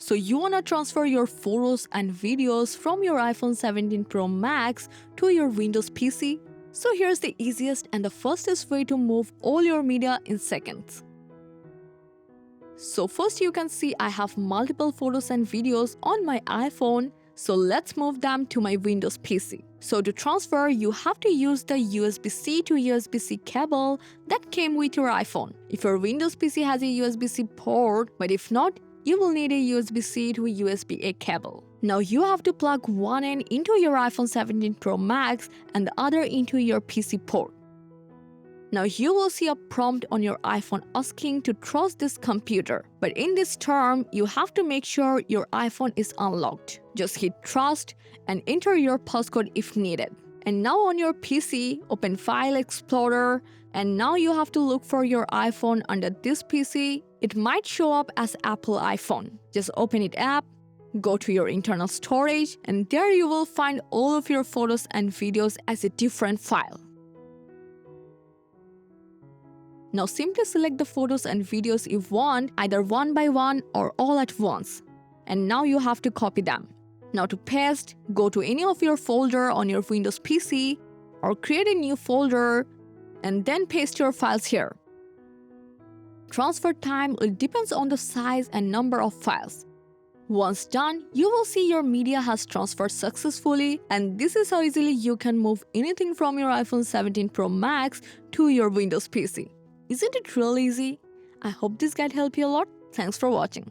So you wanna transfer your photos and videos from your iPhone 17 Pro Max to your Windows PC? So here's the easiest and the fastest way to move all your media in seconds. So first you can see I have multiple photos and videos on my iPhone, so let's move them to my Windows PC. So to transfer, you have to use the USB-C to USB-C cable that came with your iPhone. If your Windows PC has a USB-C port, but if not, you will need a USB-C to USB-A cable. Now you have to plug one end into your iPhone 17 Pro Max and the other into your PC port. Now you will see a prompt on your iPhone asking to trust this computer. But in this term, you have to make sure your iPhone is unlocked. Just hit trust and enter your passcode if needed. And now on your PC, open File Explorer, and now you have to look for your iPhone under this PC. It might show up as Apple iPhone. Just open it up, go to your internal storage, and there you will find all of your photos and videos as a different file. Now simply select the photos and videos you want, either one by one or all at once. And now you have to copy them. Now to paste, go to any of your folder on your Windows PC or create a new folder and then paste your files here. Transfer time depends on the size and number of files. Once done, you will see your media has transferred successfully, and this is how easily you can move anything from your iPhone 17 Pro Max to your Windows PC. Isn't it really easy? I hope this guide helped you a lot. Thanks for watching.